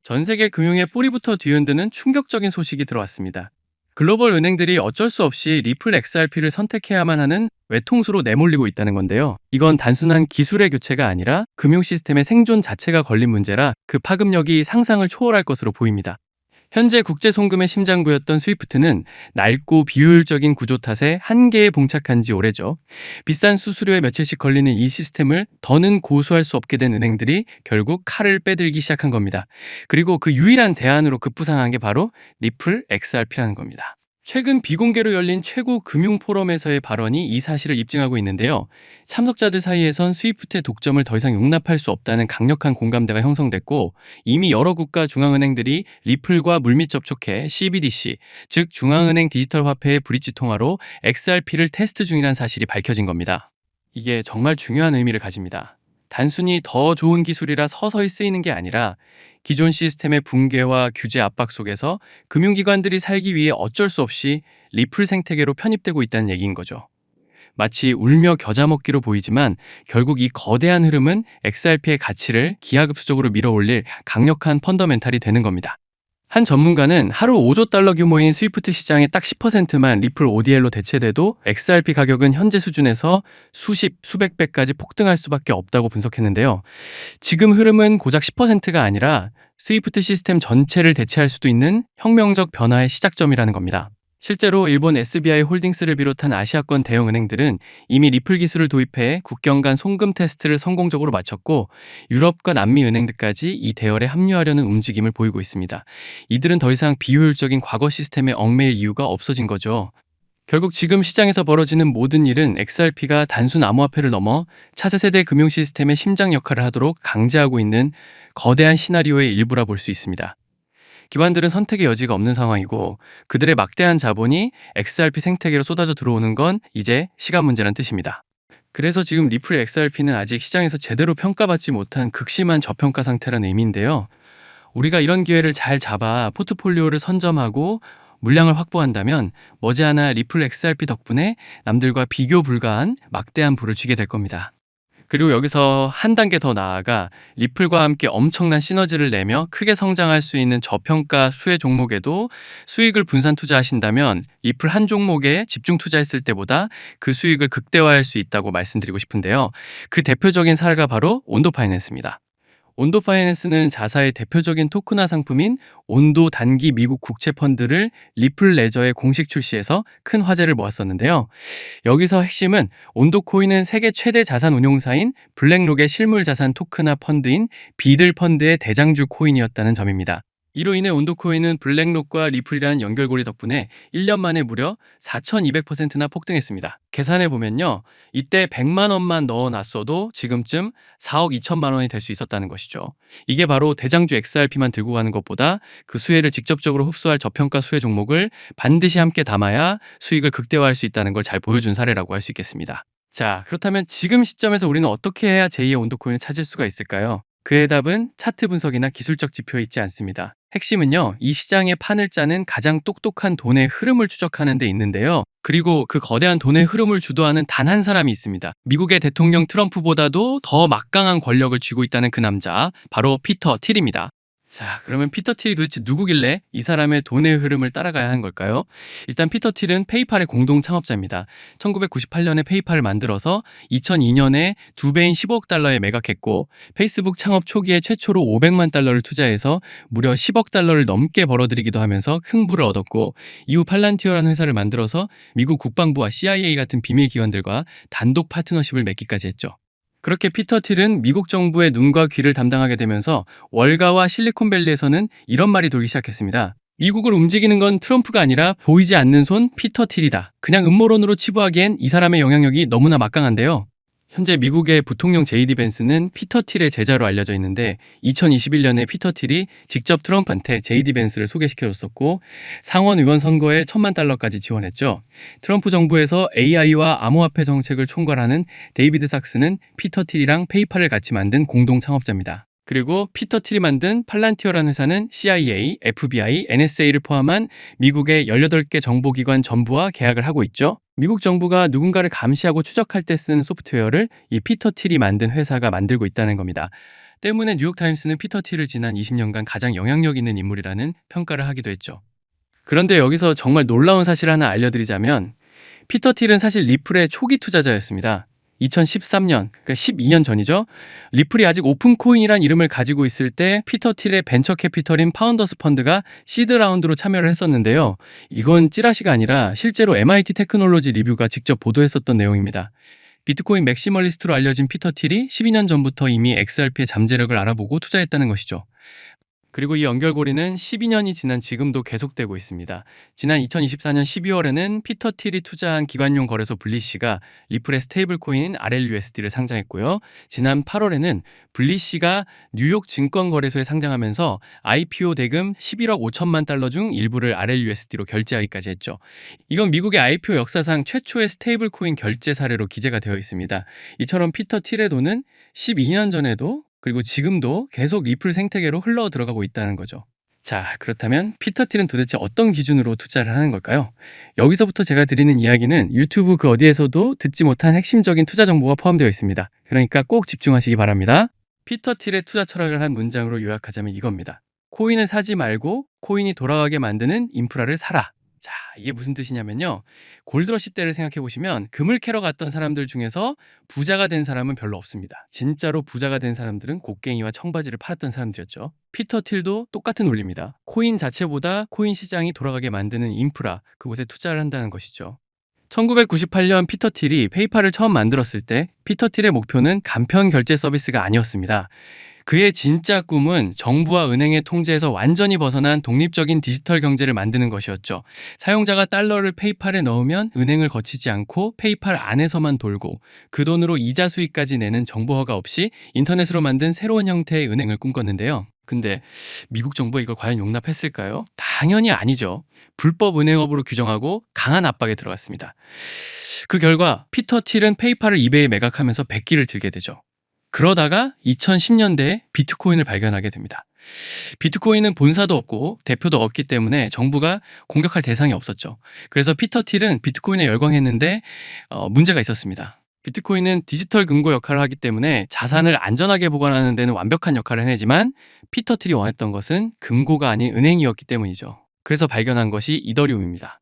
전 세계 금융의 뿌리부터 뒤흔드는 충격적인 소식이 들어왔습니다. 글로벌 은행들이 어쩔 수 없이 리플 XRP를 선택해야만 하는 외통수로 내몰리고 있다는 건데요. 이건 단순한 기술의 교체가 아니라 금융 시스템의 생존 자체가 걸린 문제라 그 파급력이 상상을 초월할 것으로 보입니다. 현재 국제 송금의 심장부였던 스위프트는 낡고 비효율적인 구조 탓에 한계에 봉착한 지 오래죠. 비싼 수수료에 며칠씩 걸리는 이 시스템을 더는 고수할 수 없게 된 은행들이 결국 칼을 빼들기 시작한 겁니다. 그리고 그 유일한 대안으로 급부상한 게 바로 리플 XRP라는 겁니다. 최근 비공개로 열린 최고 금융 포럼에서의 발언이 이 사실을 입증하고 있는데요. 참석자들 사이에선 스위프트의 독점을 더 이상 용납할 수 없다는 강력한 공감대가 형성됐고, 이미 여러 국가 중앙은행들이 리플과 물밑 접촉해 CBDC, 즉 중앙은행 디지털 화폐의 브릿지 통화로 XRP를 테스트 중이라는 사실이 밝혀진 겁니다. 이게 정말 중요한 의미를 가집니다. 단순히 더 좋은 기술이라 서서히 쓰이는 게 아니라 기존 시스템의 붕괴와 규제 압박 속에서 금융기관들이 살기 위해 어쩔 수 없이 리플 생태계로 편입되고 있다는 얘기인 거죠. 마치 울며 겨자 먹기로 보이지만 결국 이 거대한 흐름은 XRP의 가치를 기하급수적으로 밀어올릴 강력한 펀더멘탈이 되는 겁니다. 한 전문가는 하루 5조 달러 규모인 스위프트 시장의 딱 10%만 리플 ODL로 대체돼도 XRP 가격은 현재 수준에서 수십, 수백 배까지 폭등할 수밖에 없다고 분석했는데요. 지금 흐름은 고작 10%가 아니라 스위프트 시스템 전체를 대체할 수도 있는 혁명적 변화의 시작점이라는 겁니다. 실제로 일본 SBI 홀딩스를 비롯한 아시아권 대형 은행들은 이미 리플 기술을 도입해 국경 간 송금 테스트를 성공적으로 마쳤고, 유럽과 남미 은행들까지 이 대열에 합류하려는 움직임을 보이고 있습니다. 이들은 더 이상 비효율적인 과거 시스템에 얽매일 이유가 없어진 거죠. 결국 지금 시장에서 벌어지는 모든 일은 XRP가 단순 암호화폐를 넘어 차세대 금융 시스템의 심장 역할을 하도록 강제하고 있는 거대한 시나리오의 일부라 볼 수 있습니다. 기관들은 선택의 여지가 없는 상황이고, 그들의 막대한 자본이 XRP 생태계로 쏟아져 들어오는 건 이제 시간 문제란 뜻입니다. 그래서 지금 리플 XRP는 아직 시장에서 제대로 평가받지 못한 극심한 저평가 상태라는 의미인데요. 우리가 이런 기회를 잘 잡아 포트폴리오를 선점하고 물량을 확보한다면 머지않아 리플 XRP 덕분에 남들과 비교 불가한 막대한 부를 쥐게 될 겁니다. 그리고 여기서 한 단계 더 나아가 리플과 함께 엄청난 시너지를 내며 크게 성장할 수 있는 저평가 수혜 종목에도 수익을 분산 투자하신다면 리플 한 종목에 집중 투자했을 때보다 그 수익을 극대화할 수 있다고 말씀드리고 싶은데요. 그 대표적인 사례가 바로 온도 파이낸스입니다. 온도 파이낸스는 자사의 대표적인 토큰화 상품인 온도 단기 미국 국채 펀드를 리플 레저에 공식 출시해서 큰 화제를 모았었는데요. 여기서 핵심은 온도 코인은 세계 최대 자산 운용사인 블랙록의 실물 자산 토큰화 펀드인 비들 펀드의 대장주 코인이었다는 점입니다. 이로 인해 온도코인은 블랙록과 리플이라는 연결고리 덕분에 1년 만에 무려 4,200%나 폭등했습니다. 계산해보면요, 이때 100만 원만 넣어놨어도 지금쯤 4억 2천만 원이 될 수 있었다는 것이죠. 이게 바로 대장주 XRP만 들고 가는 것보다 그 수혜를 직접적으로 흡수할 저평가 수혜 종목을 반드시 함께 담아야 수익을 극대화할 수 있다는 걸 잘 보여준 사례라고 할 수 있겠습니다. 자, 그렇다면 지금 시점에서 우리는 어떻게 해야 제2의 온도코인을 찾을 수가 있을까요? 그의 답은 차트 분석이나 기술적 지표에 있지 않습니다. 핵심은요, 이 시장의 판을 짜는 가장 똑똑한 돈의 흐름을 추적하는 데 있는데요. 그리고 그 거대한 돈의 흐름을 주도하는 단 한 사람이 있습니다. 미국의 대통령 트럼프보다도 더 막강한 권력을 쥐고 있다는 그 남자, 바로 피터 틸입니다. 자, 그러면 피터 틸이 도대체 누구길래 이 사람의 돈의 흐름을 따라가야 하는 걸까요? 일단 피터 틸은 페이팔의 공동 창업자입니다. 1998년에 페이팔을 만들어서 2002년에 두 배인 15억 달러에 매각했고, 페이스북 창업 초기에 최초로 500만 달러를 투자해서 무려 10억 달러를 넘게 벌어들이기도 하면서 흥부를 얻었고, 이후 팔란티어라는 회사를 만들어서 미국 국방부와 CIA 같은 비밀 기관들과 단독 파트너십을 맺기까지 했죠. 그렇게 피터 틸은 미국 정부의 눈과 귀를 담당하게 되면서 월가와 실리콘밸리에서는 이런 말이 돌기 시작했습니다. 미국을 움직이는 건 트럼프가 아니라 보이지 않는 손 피터 틸이다. 그냥 음모론으로 치부하기엔 이 사람의 영향력이 너무나 막강한데요. 현재 미국의 부통령 제이디 벤스는 피터 틸의 제자로 알려져 있는데, 2021년에 피터 틸이 직접 트럼프한테 제이디 벤스를 소개시켜줬었고, 상원 의원 선거에 1,000만 달러까지 지원했죠. 트럼프 정부에서 AI와 암호화폐 정책을 총괄하는 데이비드 sak스는 피터 틸이랑 페이팔을 같이 만든 공동 창업자입니다. 그리고 피터 틸이 만든 팔란티어라는 회사는 CIA, FBI, NSA를 포함한 미국의 18개 정보기관 전부와 계약을 하고 있죠. 미국 정부가 누군가를 감시하고 추적할 때 쓰는 소프트웨어를 이 피터 틸이 만든 회사가 만들고 있다는 겁니다. 때문에 뉴욕타임스는 피터 틸을 지난 20년간 가장 영향력 있는 인물이라는 평가를 하기도 했죠. 그런데 여기서 정말 놀라운 사실 하나 알려드리자면 피터 틸은 사실 리플의 초기 투자자였습니다. 2013년, 그러니까 12년 전이죠. 리플이 아직 오픈코인이란 이름을 가지고 있을 때 피터 틸의 벤처 캐피털인 파운더스 펀드가 시드 라운드로 참여를 했었는데요. 이건 찌라시가 아니라 실제로 MIT 테크놀로지 리뷰가 직접 보도했었던 내용입니다. 비트코인 맥시멀리스트로 알려진 피터 틸이 12년 전부터 이미 XRP의 잠재력을 알아보고 투자했다는 것이죠. 그리고 이 연결고리는 12년이 지난 지금도 계속되고 있습니다. 지난 2024년 12월에는 피터 틸이 투자한 기관용 거래소 블리시가 리플의 스테이블 코인 RLUSD를 상장했고요. 지난 8월에는 블리시가 뉴욕 증권거래소에 상장하면서 IPO 대금 11억 5천만 달러 중 일부를 RLUSD로 결제하기까지 했죠. 이건 미국의 IPO 역사상 최초의 스테이블 코인 결제 사례로 기재가 되어 있습니다. 이처럼 피터 틸의 돈은 12년 전에도 그리고 지금도 계속 리플 생태계로 흘러 들어가고 있다는 거죠. 자, 그렇다면 피터 틸은 도대체 어떤 기준으로 투자를 하는 걸까요? 여기서부터 제가 드리는 이야기는 유튜브 그 어디에서도 듣지 못한 핵심적인 투자 정보가 포함되어 있습니다. 그러니까 꼭 집중하시기 바랍니다. 피터 틸의 투자 철학을 한 문장으로 요약하자면 이겁니다. 코인을 사지 말고 코인이 돌아가게 만드는 인프라를 사라. 자, 이게 무슨 뜻이냐면요. 골드러시 때를 생각해 보시면 금을 캐러 갔던 사람들 중에서 부자가 된 사람은 별로 없습니다. 진짜로 부자가 된 사람들은 곡괭이와 청바지를 팔았던 사람들이었죠. 피터 틸도 똑같은 논리입니다. 코인 자체보다 코인 시장이 돌아가게 만드는 인프라, 그곳에 투자를 한다는 것이죠. 1998년 피터 틸이 페이팔을 처음 만들었을 때 피터 틸의 목표는 간편 결제 서비스가 아니었습니다. 그의 진짜 꿈은 정부와 은행의 통제에서 완전히 벗어난 독립적인 디지털 경제를 만드는 것이었죠. 사용자가 달러를 페이팔에 넣으면 은행을 거치지 않고 페이팔 안에서만 돌고 그 돈으로 이자 수익까지 내는 정보 허가 없이 인터넷으로 만든 새로운 형태의 은행을 꿈꿨는데요. 근데 미국 정부가 이걸 과연 용납했을까요? 당연히 아니죠. 불법 은행업으로 규정하고 강한 압박에 들어갔습니다. 그 결과 피터 틸은 페이팔을 이베이에 매각하면서 백기를 들게 되죠. 그러다가 2010년대에 비트코인을 발견하게 됩니다. 비트코인은 본사도 없고 대표도 없기 때문에 정부가 공격할 대상이 없었죠. 그래서 피터 틸은 비트코인에 열광했는데 문제가 있었습니다. 비트코인은 디지털 금고 역할을 하기 때문에 자산을 안전하게 보관하는 데는 완벽한 역할을 해내지만 피터 틸이 원했던 것은 금고가 아닌 은행이었기 때문이죠. 그래서 발견한 것이 이더리움입니다.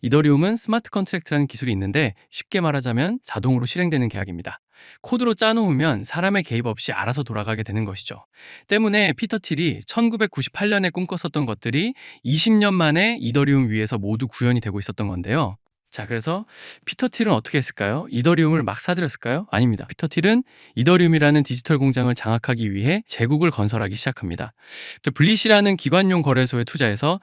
이더리움은 스마트 컨트랙트라는 기술이 있는데 쉽게 말하자면 자동으로 실행되는 계약입니다. 코드로 짜놓으면 사람의 개입 없이 알아서 돌아가게 되는 것이죠. 때문에 피터 틸이 1998년에 꿈꿨었던 것들이 20년 만에 이더리움 위에서 모두 구현이 되고 있었던 건데요. 자, 그래서 피터 틸은 어떻게 했을까요? 이더리움을 막 사들였을까요? 아닙니다. 피터 틸은 이더리움이라는 디지털 공장을 장악하기 위해 제국을 건설하기 시작합니다. 블리시라는 기관용 거래소에 투자해서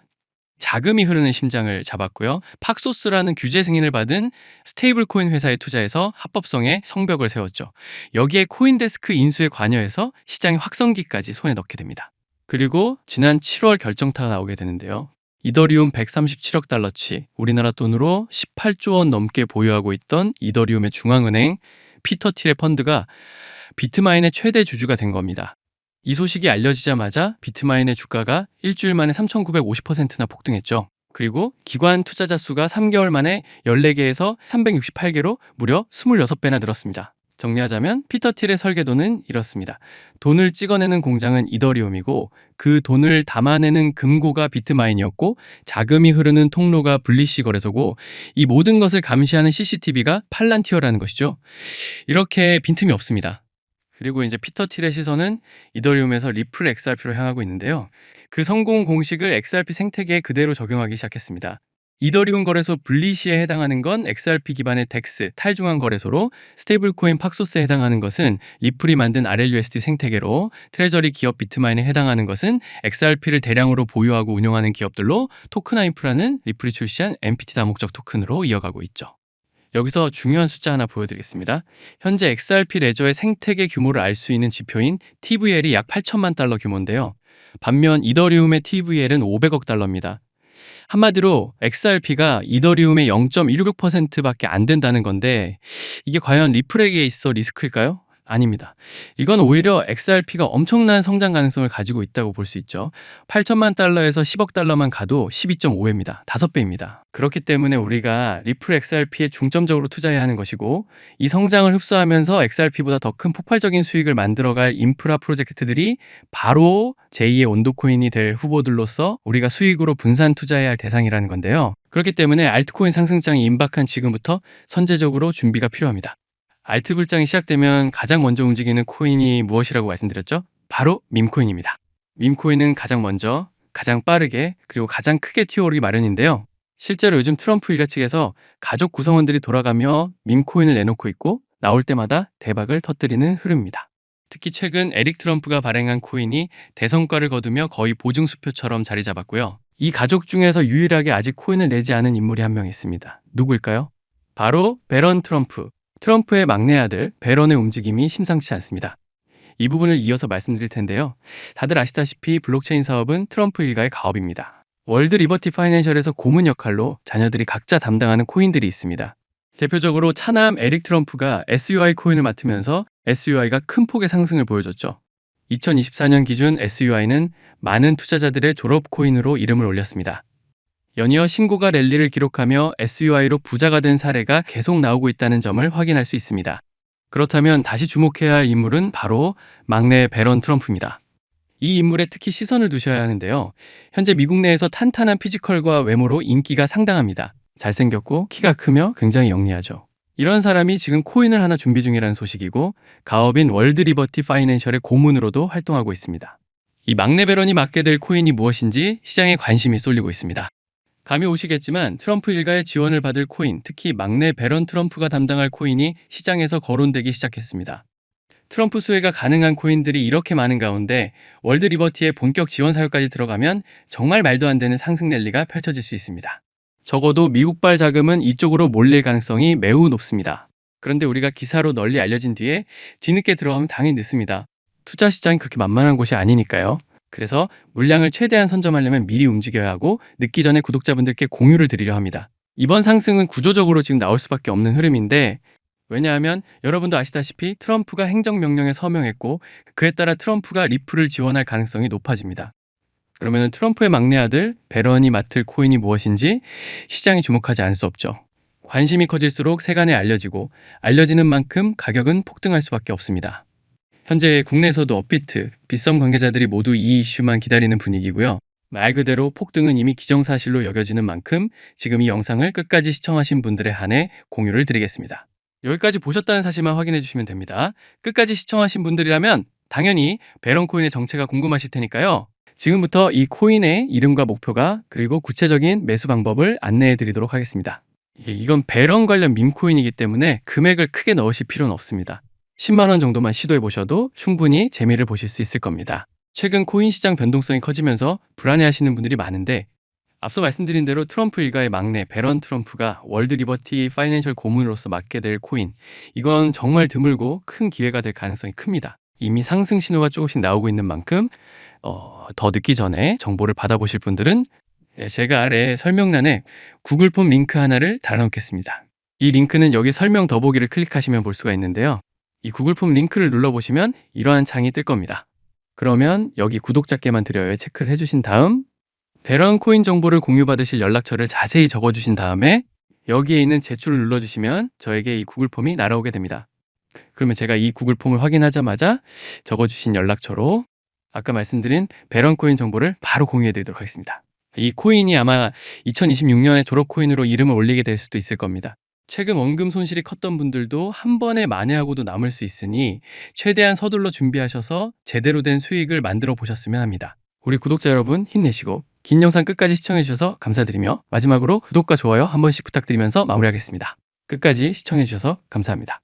자금이 흐르는 심장을 잡았고요. 팍소스라는 규제 승인을 받은 스테이블 코인 회사에 투자해서 합법성에 성벽을 세웠죠. 여기에 코인데스크 인수에 관여해서 시장의 확성기까지 손에 넣게 됩니다. 그리고 지난 7월 결정타가 나오게 되는데요. 이더리움 137억 달러치, 우리나라 돈으로 18조 원 넘게 보유하고 있던 이더리움의 중앙은행 피터 틸의 펀드가 비트마인의 최대 주주가 된 겁니다. 이 소식이 알려지자마자 비트마인의 주가가 일주일 만에 3,950%나 폭등했죠. 그리고 기관 투자자 수가 3개월 만에 14개에서 368개로 무려 26배나 늘었습니다. 정리하자면 피터 틸의 설계도는 이렇습니다. 돈을 찍어내는 공장은 이더리움이고 그 돈을 담아내는 금고가 비트마인이었고 자금이 흐르는 통로가 블리시 거래소고 이 모든 것을 감시하는 CCTV가 팔란티어라는 것이죠. 이렇게 빈틈이 없습니다. 그리고 이제 피터 틸의 시선은 이더리움에서 리플 XRP로 향하고 있는데요. 그 성공 공식을 XRP 생태계에 그대로 적용하기 시작했습니다. 이더리움 거래소 블리시에 해당하는 건 XRP 기반의 덱스, 탈중앙 거래소로 스테이블코인 팍소스에 해당하는 것은 리플이 만든 RLUSD 생태계로 트레저리 기업 비트마인에 해당하는 것은 XRP를 대량으로 보유하고 운영하는 기업들로 토큰하이프라는 리플이 출시한 MPT 다목적 토큰으로 이어가고 있죠. 여기서 중요한 숫자 하나 보여드리겠습니다. 현재 XRP 레저의 생태계 규모를 알 수 있는 지표인 TVL이 약 8천만 달러 규모인데요. 반면 이더리움의 TVL은 500억 달러입니다. 한마디로 XRP가 이더리움의 0.166%밖에 안 된다는 건데 이게 과연 리플에게 있어 리스크일까요? 아닙니다. 이건 오히려 XRP가 엄청난 성장 가능성을 가지고 있다고 볼 수 있죠. 8천만 달러에서 10억 달러만 가도 12.5배입니다. 5배입니다. 그렇기 때문에 우리가 리플 XRP에 중점적으로 투자해야 하는 것이고, 이 성장을 흡수하면서 XRP보다 더 큰 폭발적인 수익을 만들어갈 인프라 프로젝트들이 바로 제2의 온도코인이 될 후보들로서 우리가 수익으로 분산 투자해야 할 대상이라는 건데요. 그렇기 때문에 알트코인 상승장이 임박한 지금부터 선제적으로 준비가 필요합니다. 알트 불장이 시작되면 가장 먼저 움직이는 코인이 무엇이라고 말씀드렸죠? 바로 밈코인입니다. 밈코인은 가장 먼저, 가장 빠르게, 그리고 가장 크게 튀어오르기 마련인데요. 실제로 요즘 트럼프 일가 측에서 가족 구성원들이 돌아가며 밈코인을 내놓고 있고, 나올 때마다 대박을 터뜨리는 흐름입니다. 특히 최근 에릭 트럼프가 발행한 코인이 대성과를 거두며 거의 보증수표처럼 자리 잡았고요. 이 가족 중에서 유일하게 아직 코인을 내지 않은 인물이 한 명 있습니다. 누구일까요? 바로 베런 트럼프. 트럼프의 막내 아들 베런의 움직임이 심상치 않습니다. 이 부분을 이어서 말씀드릴 텐데요. 다들 아시다시피 블록체인 사업은 트럼프 일가의 가업입니다. 월드 리버티 파이낸셜에서 고문 역할로 자녀들이 각자 담당하는 코인들이 있습니다. 대표적으로 차남 에릭 트럼프가 SUI 코인을 맡으면서 SUI가 큰 폭의 상승을 보여줬죠. 2024년 기준 SUI는 많은 투자자들의 졸업 코인으로 이름을 올렸습니다. 연이어 신고가 랠리를 기록하며 SUI로 부자가 된 사례가 계속 나오고 있다는 점을 확인할 수 있습니다. 그렇다면 다시 주목해야 할 인물은 바로 막내 베런 트럼프입니다. 이 인물에 특히 시선을 두셔야 하는데요. 현재 미국 내에서 탄탄한 피지컬과 외모로 인기가 상당합니다. 잘생겼고 키가 크며 굉장히 영리하죠. 이런 사람이 지금 코인을 하나 준비 중이라는 소식이고, 가업인 월드 리버티 파이낸셜의 고문으로도 활동하고 있습니다. 이 막내 베런이 맡게 될 코인이 무엇인지 시장에 관심이 쏠리고 있습니다. 감이 오시겠지만 트럼프 일가의 지원을 받을 코인, 특히 막내 베런 트럼프가 담당할 코인이 시장에서 거론되기 시작했습니다. 트럼프 수혜가 가능한 코인들이 이렇게 많은 가운데 월드 리버티의 본격 지원 사역까지 들어가면 정말 말도 안 되는 상승 랠리가 펼쳐질 수 있습니다. 적어도 미국발 자금은 이쪽으로 몰릴 가능성이 매우 높습니다. 그런데 우리가 기사로 널리 알려진 뒤에 뒤늦게 들어가면 당연히 늦습니다. 투자 시장이 그렇게 만만한 곳이 아니니까요. 그래서 물량을 최대한 선점하려면 미리 움직여야 하고, 늦기 전에 구독자분들께 공유를 드리려 합니다. 이번 상승은 구조적으로 지금 나올 수밖에 없는 흐름인데, 왜냐하면 여러분도 아시다시피 트럼프가 행정명령에 서명했고, 그에 따라 트럼프가 리플을 지원할 가능성이 높아집니다. 그러면 트럼프의 막내 아들 베런이 맡을 코인이 무엇인지 시장이 주목하지 않을 수 없죠. 관심이 커질수록 세간에 알려지고, 알려지는 만큼 가격은 폭등할 수밖에 없습니다. 현재 국내에서도 업비트, 빗썸 관계자들이 모두 이 이슈만 기다리는 분위기고요. 말 그대로 폭등은 이미 기정사실로 여겨지는 만큼 지금 이 영상을 끝까지 시청하신 분들에 한해 공유를 드리겠습니다. 여기까지 보셨다는 사실만 확인해 주시면 됩니다. 끝까지 시청하신 분들이라면 당연히 베런 코인의 정체가 궁금하실 테니까요. 지금부터 이 코인의 이름과 목표가, 그리고 구체적인 매수 방법을 안내해 드리도록 하겠습니다. 이건 베런 관련 밈코인이기 때문에 금액을 크게 넣으실 필요는 없습니다. 10만 원 정도만 시도해 보셔도 충분히 재미를 보실 수 있을 겁니다. 최근 코인 시장 변동성이 커지면서 불안해하시는 분들이 많은데, 앞서 말씀드린 대로 트럼프 일가의 막내 베런 트럼프가 월드 리버티 파이낸셜 고문으로서 맡게 될 코인, 이건 정말 드물고 큰 기회가 될 가능성이 큽니다. 이미 상승 신호가 조금씩 나오고 있는 만큼 더 늦기 전에 정보를 받아보실 분들은 제가 아래 설명란에 구글 폼 링크 하나를 달아놓겠습니다. 이 링크는 여기 설명 더보기를 클릭하시면 볼 수가 있는데요. 이 구글 폼 링크를 눌러보시면 이러한 창이 뜰 겁니다. 그러면 여기 구독자께만 드려요 체크를 해주신 다음, 베런 코인 정보를 공유받으실 연락처를 자세히 적어주신 다음에 여기에 있는 제출을 눌러주시면 저에게 이 구글 폼이 날아오게 됩니다. 그러면 제가 이 구글 폼을 확인하자마자 적어주신 연락처로 아까 말씀드린 베런 코인 정보를 바로 공유해 드리도록 하겠습니다. 이 코인이 아마 2026년에 졸업 코인으로 이름을 올리게 될 수도 있을 겁니다. 최근 원금 손실이 컸던 분들도 한 번에 만회하고도 남을 수 있으니 최대한 서둘러 준비하셔서 제대로 된 수익을 만들어 보셨으면 합니다. 우리 구독자 여러분 힘내시고 긴 영상 끝까지 시청해 주셔서 감사드리며, 마지막으로 구독과 좋아요 한 번씩 부탁드리면서 마무리하겠습니다. 끝까지 시청해 주셔서 감사합니다.